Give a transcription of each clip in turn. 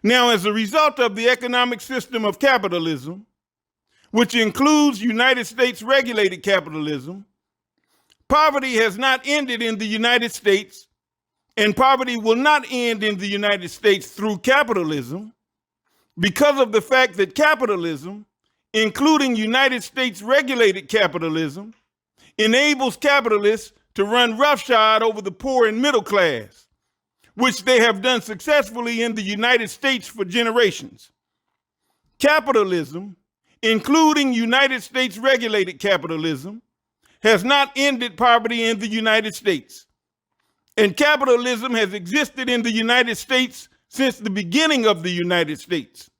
Now, as a result of the economic system of capitalism, which includes United States regulated capitalism, poverty has not ended in the United States, and poverty will not end in the United States through capitalism because of the fact that capitalism, including United States regulated capitalism, enables capitalists to run roughshod over the poor and middle class, which they have done successfully in the United States for generations. Capitalism, including United States regulated capitalism, has not ended poverty in the United States. And capitalism has existed in the United States since the beginning of the United States.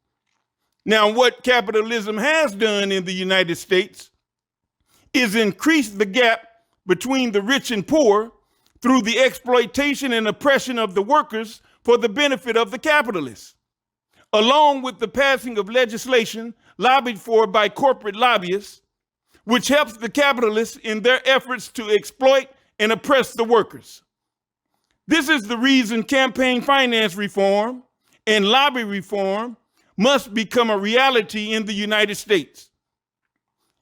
Now, what capitalism has done in the United States is increase the gap between the rich and poor through the exploitation and oppression of the workers for the benefit of the capitalists, along with the passing of legislation lobbied for by corporate lobbyists, which helps the capitalists in their efforts to exploit and oppress the workers. This is the reason campaign finance reform and lobby reform must become a reality in the United States.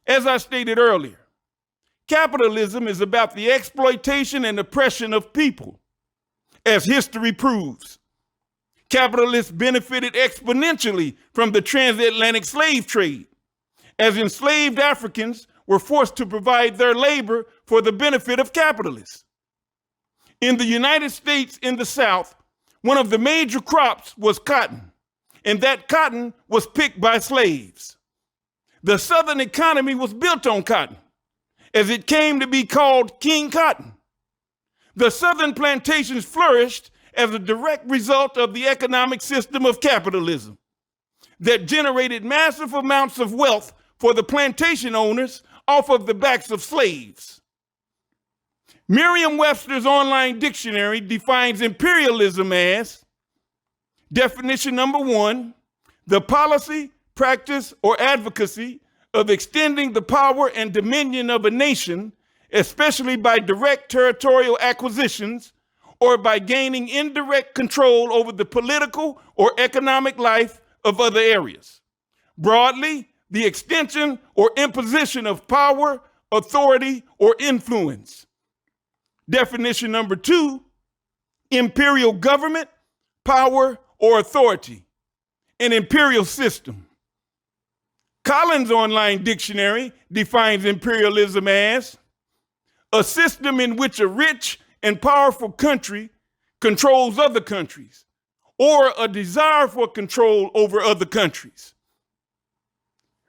As I stated earlier, capitalism is about the exploitation and oppression of people, as history proves. Capitalists benefited exponentially from the transatlantic slave trade, as enslaved Africans were forced to provide their labor for the benefit of capitalists. In the United States, in the South, one of the major crops was cotton, and that cotton was picked by slaves. The Southern economy was built on cotton, as it came to be called King Cotton. The Southern plantations flourished as a direct result of the economic system of capitalism that generated massive amounts of wealth for the plantation owners off of the backs of slaves. Merriam-Webster's online dictionary defines imperialism as, definition number 1, the policy, practice, or advocacy of extending the power and dominion of a nation, especially by direct territorial acquisitions or by gaining indirect control over the political or economic life of other areas. Broadly, the extension or imposition of power, authority, or influence. Definition number 2, imperial government, power, or authority, an imperial system. Collins' online dictionary defines imperialism as a system in which a rich and powerful country controls other countries, or a desire for control over other countries.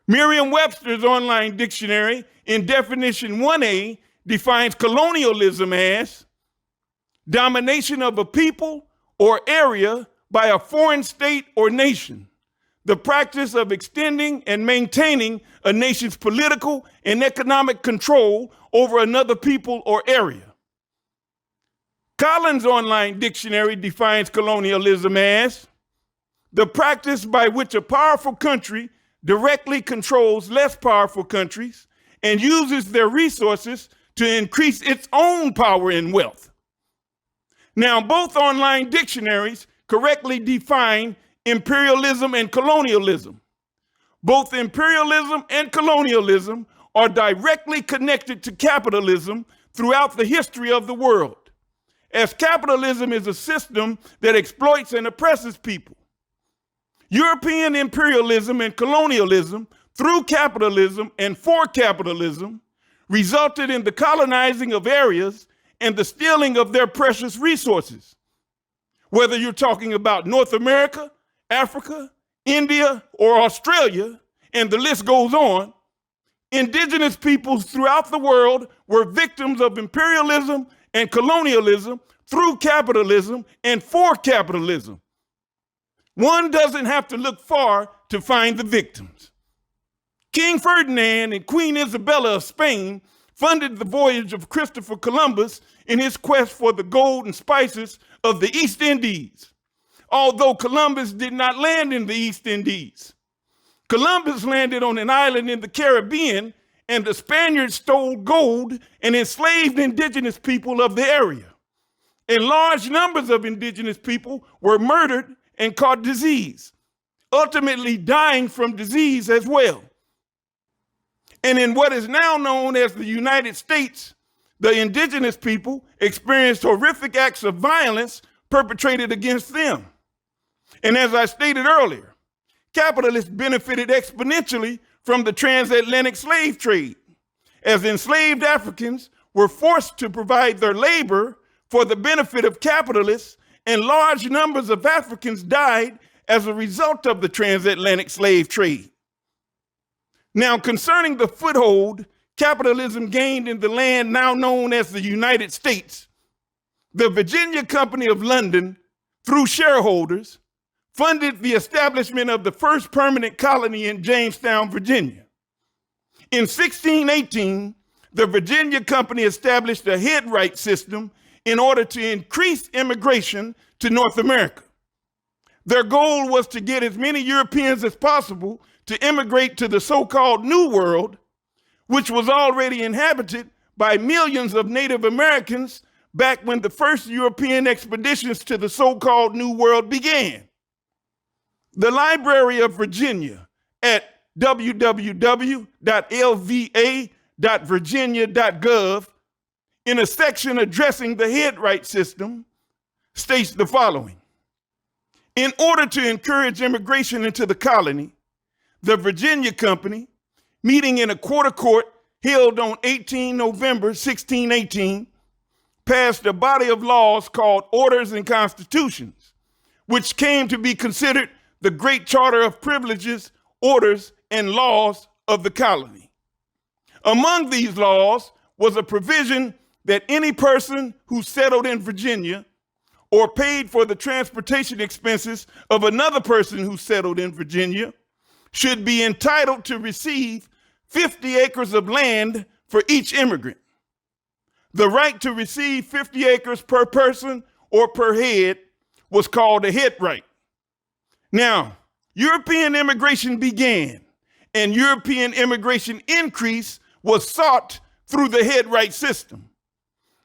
Merriam-Webster's online dictionary in definition 1A defines colonialism as domination of a people or area by a foreign state or nation, the practice of extending and maintaining a nation's political and economic control over another people or area. Collins' online dictionary defines colonialism as the practice by which a powerful country directly controls less powerful countries and uses their resources to increase its own power and wealth. Now, both online dictionaries correctly define imperialism and colonialism. Both imperialism and colonialism are directly connected to capitalism throughout the history of the world, as capitalism is a system that exploits and oppresses people. European imperialism and colonialism through capitalism and for capitalism resulted in the colonizing of areas and the stealing of their precious resources. Whether you're talking about North America, Africa, India, or Australia, and the list goes on, indigenous peoples throughout the world were victims of imperialism and colonialism through capitalism and for capitalism. One doesn't have to look far to find the victims. King Ferdinand and Queen Isabella of Spain funded the voyage of Christopher Columbus in his quest for the gold and spices of the East Indies, although Columbus did not land in the East Indies. Columbus landed on an island in the Caribbean, and the Spaniards stole gold and enslaved indigenous people of the area. And large numbers of indigenous people were murdered and caught disease, ultimately dying from disease as well. And in what is now known as the United States, the indigenous people experienced horrific acts of violence perpetrated against them. And as I stated earlier, capitalists benefited exponentially from the transatlantic slave trade, as enslaved Africans were forced to provide their labor for the benefit of capitalists, and large numbers of Africans died as a result of the transatlantic slave trade. Now, concerning the foothold capitalism gained in the land now known as the United States, the Virginia Company of London, through shareholders, funded the establishment of the first permanent colony in Jamestown, Virginia. In 1618, the Virginia Company established a head right system in order to increase immigration to North America. Their goal was to get as many Europeans as possible to immigrate to the so-called New World, which was already inhabited by millions of Native Americans back when the first European expeditions to the so-called New World began. The Library of Virginia at www.lva.virginia.gov, in a section addressing the head right system, states the following. In order to encourage immigration into the colony, the Virginia Company, meeting in a quarter court held on 18 November 1618, passed a body of laws called Orders and Constitutions, which came to be considered the Great Charter of Privileges, Orders, and Laws of the colony. Among these laws was a provision that any person who settled in Virginia or paid for the transportation expenses of another person who settled in Virginia should be entitled to receive 50 acres of land for each immigrant. The right to receive 50 acres per person or per head was called a head right. Now, European immigration began, and European immigration increase was sought through the head right system.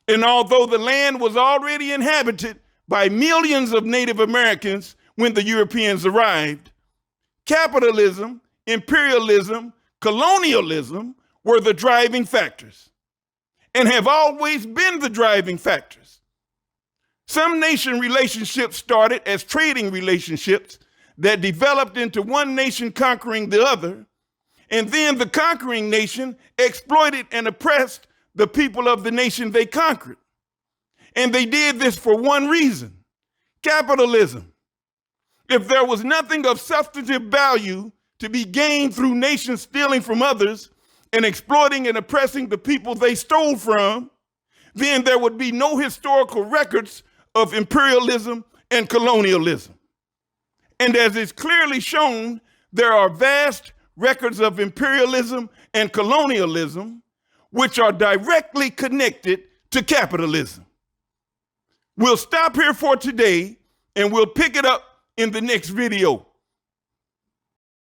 And although the land was already inhabited by millions of Native Americans when the Europeans arrived, capitalism, imperialism, colonialism were the driving factors and have always been the driving factors. Some nation relationships started as trading relationships that developed into one nation conquering the other, and then the conquering nation exploited and oppressed the people of the nation they conquered. And they did this for one reason: capitalism. If there was nothing of substantive value to be gained through nations stealing from others and exploiting and oppressing the people they stole from, then there would be no historical records of imperialism and colonialism. And as is clearly shown, there are vast records of imperialism and colonialism which are directly connected to capitalism. We'll stop here for today, and we'll pick it up in the next video.